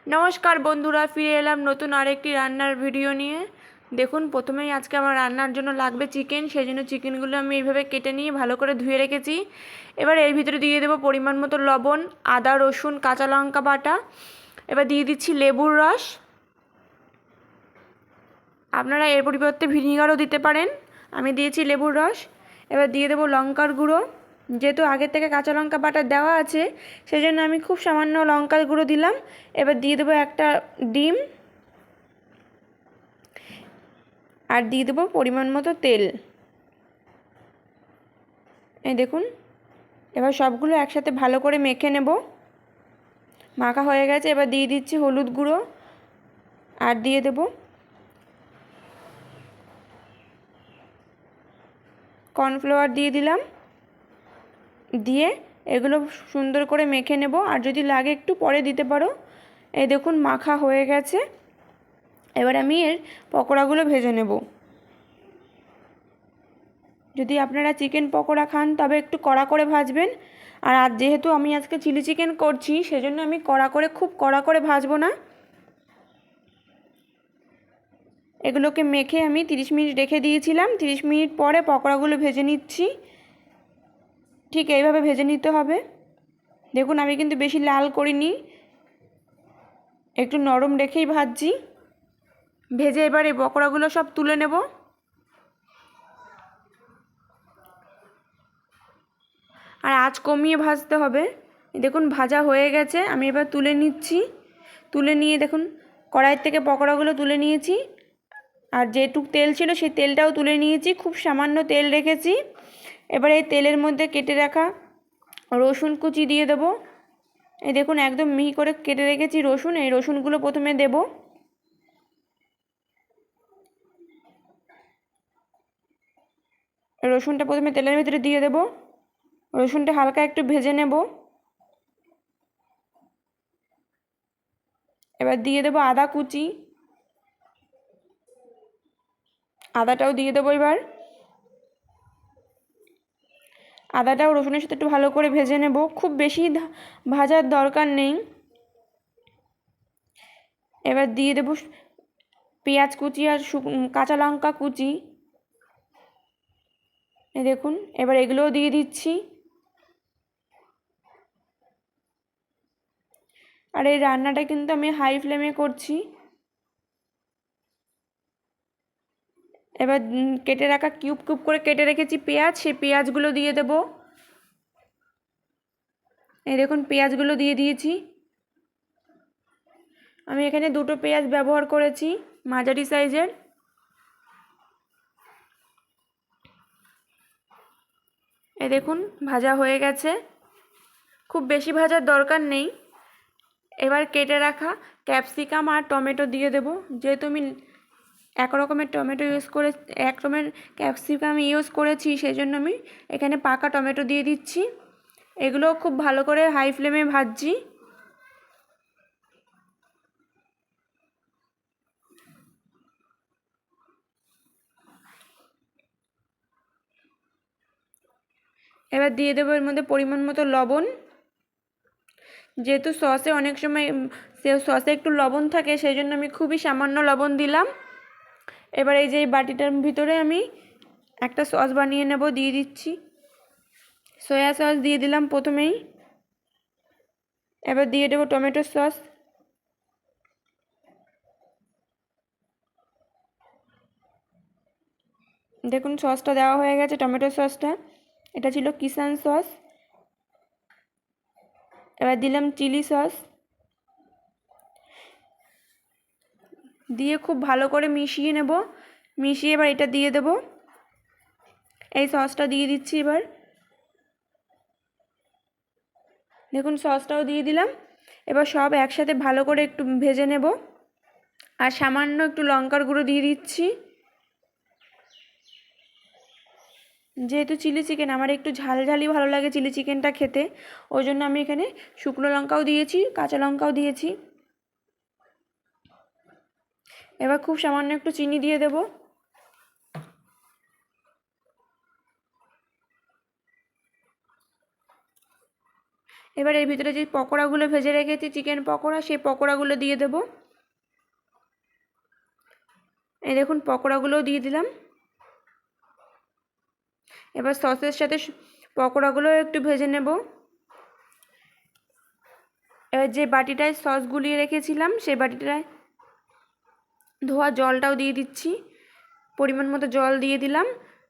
নমস্কার বন্ধুরা, ফিরে এলাম নতুন আরেকটি রান্নার ভিডিও নিয়ে। দেখুন, প্রথমেই আজকে আমার রান্নার জন্য লাগবে চিকেন। সেই জন্য চিকেনগুলো আমি এইভাবে কেটে নিয়ে ভালো করে ধুয়ে রেখেছি। এবার এর ভিতরে দিয়ে দেবো পরিমাণ মতো লবণ, আদা রসুন কাঁচা লঙ্কা বাটা। এবার দিয়ে দিচ্ছি লেবুর রস। আপনারা এর পরিবর্তে ভিনিগারও দিতে পারেন, আমি দিয়েছি লেবুর রস। এবার দিয়ে দেবো লঙ্কার গুঁড়ো। যেহেতু আগের থেকে কাঁচা লঙ্কা বাটা দেওয়া আছে, সেই জন্য আমি খুব সামান্য লঙ্কার গুঁড়ো দিলাম। এবার দিয়ে দেবো একটা ডিম, আর দিয়ে দেবো পরিমাণ মতো তেল। এই দেখুন, এবার সবগুলো একসাথে ভালো করে মেখে নেব। মাখা হয়ে গেছে, এবার দিয়ে দিচ্ছি হলুদ গুঁড়ো, আর দিয়ে দেব কর্নফ্লাওয়ার দিয়ে দিলাম। দিয়ে এগুলো সুন্দর করে মেখে নেব, আর যদি লাগে একটু পরে দিতে পারো। এই দেখুন, মাখা হয়ে গেছে। এবার আমি এর পকোড়াগুলো ভেজে নেব। যদি আপনারা চিকেন পকোড়া খান তবে একটু কড়া করে ভাজবেন। আর যেহেতু আমি আজকে চিলি চিকেন করছি, সেজন্য আমি খুব কড়া করে ভাজবো না। এগুলোকে মেখে আমি 30 মিনিট রেখে দিয়েছিলাম। 30 মিনিট পরে পকোড়াগুলো ভেজে নিচ্ছি। ঠিক এইভাবে ভেজে নিতে হবে। দেখুন, আমি কিন্তু বেশি লাল করিনি, একটু নরম রেখেই ভাজছি। ভেজে এবার এই পকোড়াগুলো সব তুলে নেব। আর আঁচ কমিয়ে ভাজতে হবে। দেখুন, ভাজা হয়ে গেছে, আমি এবার তুলে নিচ্ছি। তুলে নিয়ে দেখুন, কড়াইয়ের থেকে পকোড়াগুলো তুলে নিয়েছি। আর যেটুক তেল ছিল সেই তেলটাও তুলে নিয়েছি, খুব সামান্য তেল রেখেছি। এবার এই তেলের মধ্যে কেটে রাখা রসুন কুচি দিয়ে দেব। এই দেখুন, একদম মিহি করে কেটে রেখেছি রসুন। এই রসুনগুলো প্রথমে দেব। রসুনটা প্রথমে তেলের ভিতরে দিয়ে দেব। রসুনটা হালকা একটু ভেজে নেব। এবার দিয়ে দেব আদা কুচি। আদাটাও দিয়ে দেবো এবার। আদাটাও রসুনের সাথে একটু ভালো করে ভেজে নেব, খুব বেশি ভাজার দরকার নেই। এবার দিয়ে দেব পেঁয়াজ কুচি আর কাঁচা লঙ্কা কুচি। এই দেখুন, এবার এগুলোও দিয়ে দিচ্ছি। আর এই রান্নাটা কিন্তু আমি হাই ফ্লেমে করছি। এবার কেটে রাখা কিউব কিউব করে কেটে রেখেছি পেঁয়াজ, সেই পেঁয়াজগুলো দিয়ে দেব। এই দেখুন, পেঁয়াজগুলো দিয়ে দিয়েছি। আমি এখানে দুটো পেঁয়াজ ব্যবহার করেছি, মাঝারি সাইজের। এই দেখুন, ভাজা হয়ে গেছে, খুব বেশি ভাজার দরকার নেই। এবার কেটে রাখা ক্যাপসিকাম আর টমেটো দিয়ে দেব। যেহেতু আমি এক রকমের ক্যাপসিকাম ইউজ করেছি, সেই জন্য আমি এখানে পাকা টমেটো দিয়ে দিচ্ছি। এগুলো খুব ভালো করে হাই ফ্লেমে ভাজছি। এবার দিয়ে দেবো এর মধ্যে পরিমাণ মতো লবণ। যেহেতু সসে অনেক সময় সসে একটু লবণ থাকে, সেই জন্য আমি খুবই সামান্য লবণ দিলাম। এবার এই যে এই বাটিটার ভিতরে আমি একটা সস বানিয়ে নেব, দিয়ে দিচ্ছি। সয়া সস দিয়ে দিলাম প্রথমেই। এবার দিয়ে দেবো টমেটো সস। দেখুন, সসটা দেওয়া হয়ে গেছে, টমেটো সসটা। এটা ছিল কিষান সস। এবার দিলাম চিলি সস। দিয়ে খুব ভালো করে মিশিয়ে নেব। মিশিয়ে এবার এটা দিয়ে দেব। এই সসটা দিয়ে দিচ্ছি এবার। দেখুন, সসটাও দিয়ে দিলাম। এবার সব একসাথে ভালো করে একটু ভেজে নেব। আর সামান্য একটু লঙ্কার গুঁড়ো দিয়ে দিচ্ছি। যেহেতু চিলি চিকেন, আমার একটু ঝালঝালি ভালো লাগে চিলি চিকেনটা খেতে, ওই জন্য আমি এখানে শুকনো লঙ্কাও দিয়েছি, কাঁচা লঙ্কাও দিয়েছি। এবার খুব সামান্য একটু চিনি দিয়ে দেব। এবার এর ভিতরে যে পকোড়াগুলো ভেজে রেখেছি চিকেন পকোড়া, সেই পকোড়াগুলো দিয়ে দেব। এই দেখুন পকোড়াগুলোও দিয়ে দিলাম। এবার সসের সাথে পকোড়াগুলো একটু ভেজে নেব। এবার যে বাটিটায় সস গুলিয়ে রেখেছিলাম সেই বাটিটায় ধোয়া জলটাও দিয়ে দিচ্ছি। পরিমাণ মতো জল দিয়ে দিলাম।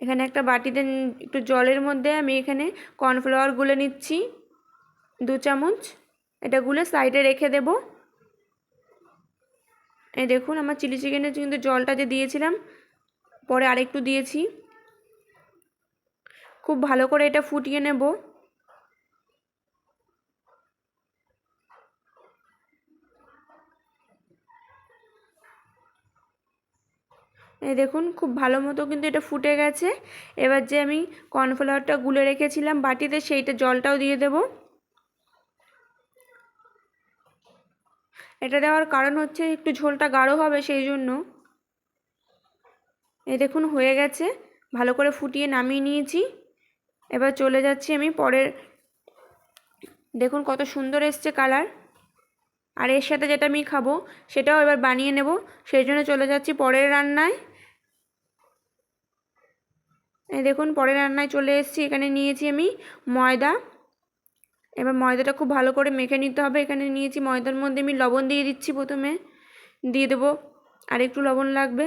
এখানে একটা বাটিতে একটু জলের মধ্যে আমি এখানে কর্নফ্লাওয়ার গুলে নিচ্ছি 2 চামচ। এটা গুলে সাইডে রেখে দেব। এই দেখুন আমার চিলি চিকেনের কিন্তু জলটা যে দিয়েছিলাম পরে আরেকটু দিয়েছি। খুব ভালো করে এটা ফুটিয়ে নেব। এই দেখুন খুব ভালো মতো কিন্তু এটা ফুটে গেছে। এবার যে আমি কর্নফ্লাওয়ারটা গুলে রেখেছিলাম বাটিতে সেইটা জলটাও দিয়ে দেব। এটা দেওয়ার কারণ হচ্ছে একটু ঝোলটা গাঢ় হবে সেই জন্য। এই দেখুন হয়ে গেছে, ভালো করে ফুটিয়ে নামিয়ে নিয়েছি। এবার চলে যাচ্ছি আমি পরের। দেখুন কত সুন্দর এসছে কালার। আর এর সাথে যেটা আমি খাবো সেটাও এবার বানিয়ে নেব, সেই জন্য চলে যাচ্ছি পরের রান্নায়। এই দেখুন পরের রান্নায় চলে এসেছি। এখানে নিয়েছি আমি ময়দা। এবার ময়দাটা খুব ভালো করে মেখে নিতে হবে। এখানে নিয়েছি ময়দার মধ্যে আমি লবণ দিয়ে দিচ্ছি, প্রথমে দিয়ে দেবো আর একটু লবণ লাগবে।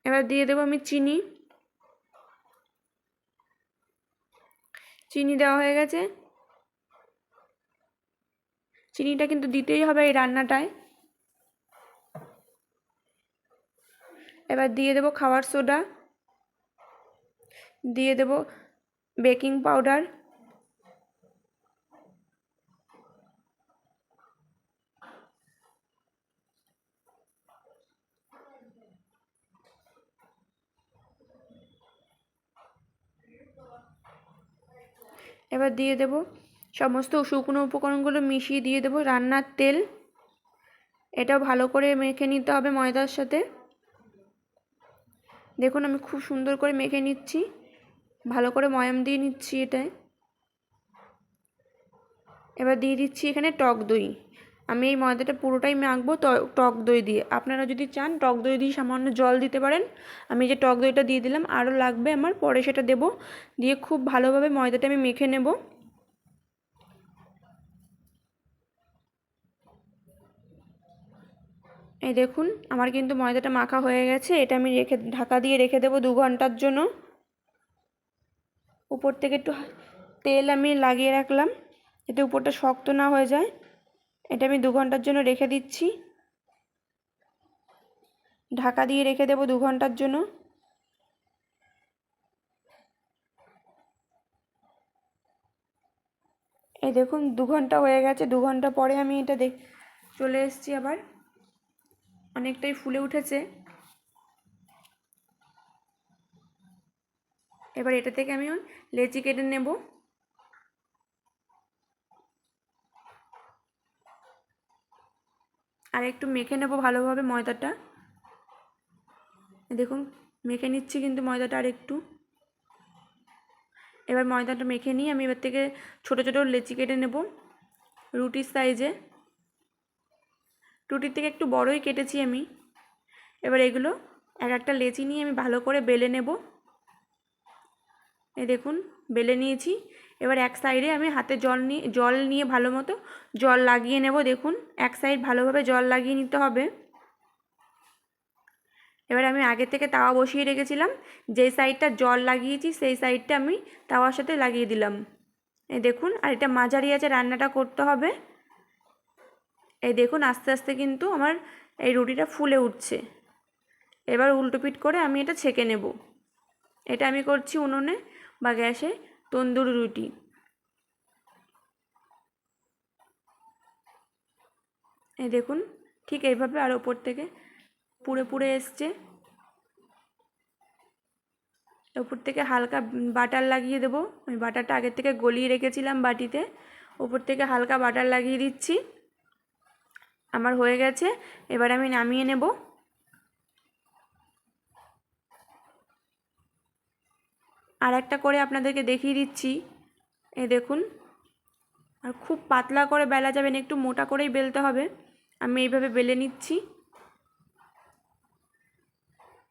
এবার দিয়ে দেবো আমি চিনি। চিনি দেওয়া হয়ে গেছে। চিনিটা কিন্তু দিতেই হবে এই রান্নাটায়। এবার দিয়ে দেবো খাবার সোডা, দিয়ে দেবো বেকিং পাউডার, এবার দিয়ে দেব সমস্ত শুকনো উপকরণগুলো মিশিয়ে দিয়ে দেব রান্নার তেল। এটাও ভালো করে মেখে নিতে হবে ময়দার সাথে। দেখুন আমি খুব সুন্দর করে মেখে নিচ্ছি, ভালো করে ময়াম দিয়ে নিচ্ছি এটায়। এবার দিয়ে দিচ্ছি এখানে টক দই। আমি এই ময়দাটা পুরোটাই মাখবো টক দই দিয়ে। আপনারা যদি চান টক দই দিয়ে সামান্য জল দিতে পারেন। আমি যে টক দইটা দিয়ে দিলাম, আরও লাগবে আমার, পরে সেটা দেব। দিয়ে খুব ভালোভাবে ময়দাটা আমি মেখে নেব। এই দেখুন আমার কিন্তু ময়দাটা মাখা হয়ে গেছে। এটা আমি ঢাকা দিয়ে রেখে দেবো 2 ঘন্টার জন্য। উপর থেকে একটু তেল আমি লাগিয়ে রাখলাম যাতে উপরটা শক্ত না হয়ে যায়। এটা আমি 2 ঘন্টার জন্য রেখে দিচ্ছি। ঢাকা দিয়ে রেখে দেবো 2 ঘন্টার জন্য। এই দেখুন 2 ঘন্টা হয়ে গেছে। 2 ঘন্টা পরে আমি এটা চলে এসেছি আবার। অনেকটাই ফুলে উঠেছে। এবার এটা থেকে আমি লেচি কেটে নেব। আর একটু মেখে নেব ভালোভাবে ময়দাটা। দেখুন মেখে নিচ্ছি কিন্তু ময়দাটা আর একটু। এবার ময়দাটা মেখে নিয়ে আমি এবার থেকে ছোট ছোট লেচি কেটে নেব রুটির সাইজে। রুটির থেকে একটু বড়ই কেটেছি আমি। এবার এগুলো এক একটা লেচি নিয়ে আমি ভালো করে বেলে নেব। এই দেখুন বেলে নিয়েছি। এবার এক সাইডে আমি হাতে জল নিয়ে ভালো মতো জল লাগিয়ে নেব। দেখুন এক সাইড ভালোভাবে জল লাগিয়ে নিতে হবে। এবার আমি আগে থেকে তাওয়া বসিয়ে রেখেছিলাম, যেই সাইডটা জল লাগিয়েছি সেই সাইডটা আমি তাওয়ার সাথে লাগিয়ে দিলাম। এই দেখুন, আর এটা মাঝারি আঁচে রান্নাটা করতে হবে। এই দেখুন আস্তে আস্তে কিন্তু আমার এই রুটিটা ফুলে উঠছে। এবার উল্টোপিট করে আমি এটা ছেঁকে নেব। এটা আমি করছি উনুনে বা গ্যাসে তন্দুরি রুটি। এই দেখুন ঠিক এইভাবে আর ওপর থেকে পুড়ে পুড়ে এসছে। উপর থেকে হালকা বাটার লাগিয়ে দেবো। আমি বাটারটা আগের থেকে গলিয়ে রেখেছিলাম বাটিতে। উপর থেকে হালকা বাটার লাগিয়ে দিচ্ছি। আমার হয়ে গেছে। এবার আমি নামিয়ে নেব। আর একটা করে আপনাদেরকে দেখিয়ে দিচ্ছি, এই দেখুন। আর খুব পাতলা করে বেলা যাবে না, একটু মোটা করেই বেলতে হবে। আমি এইভাবে বেলে নিচ্ছি।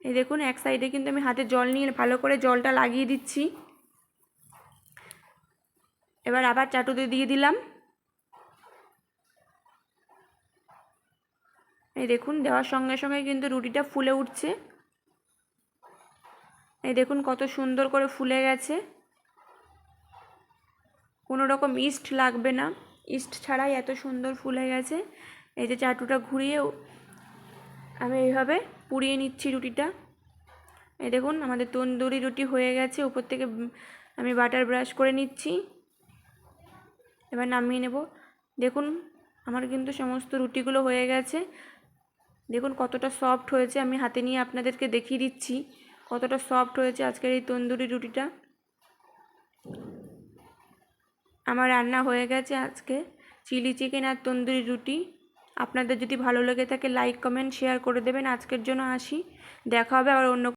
এই দেখুন, এক সাইডে কিন্তু আমি হাতে জল নিয়ে ভালো করে জলটা লাগিয়ে দিচ্ছি। এবার আবার চাটুতে দিয়ে দিলাম। এই দেখুন, দেওয়ার সঙ্গে সঙ্গে কিন্তু রুটিটা ফুলে উঠছে। এই দেখুন কত সুন্দর করে ফুলে গেছে, কোনো রকম ইস্ট লাগবে না, ইস্ট ছাড়াই এত সুন্দর ফুলে গেছে। এই যে চাটুটা ঘুরিয়েও আমি এইভাবে পুড়িয়ে নিচ্ছি রুটিটা। এই দেখুন আমাদের তন্দুরি রুটি হয়ে গেছে, উপর থেকে আমি বাটার ব্রাশ করে নিচ্ছি। এবার নামিয়ে নেব। দেখুন আমার কিন্তু সমস্ত রুটিগুলো হয়ে গেছে। দেখুন কতটা সফট হয়েছে, আমি হাতে নিয়ে আপনাদেরকে দেখিয়ে দিচ্ছি কতটা সফট হয়েছে আজকের এই তন্দুরি রুটিটা। আমার রান্না হয়ে গেছে আজকে চিলি চিকেন আর তন্দুরি রুটি। আপনাদের যদি ভালো লেগে থাকে লাইক কমেন্ট শেয়ার করে দেবেন। আজকের জন্য আসি, দেখা হবে আবার অন্য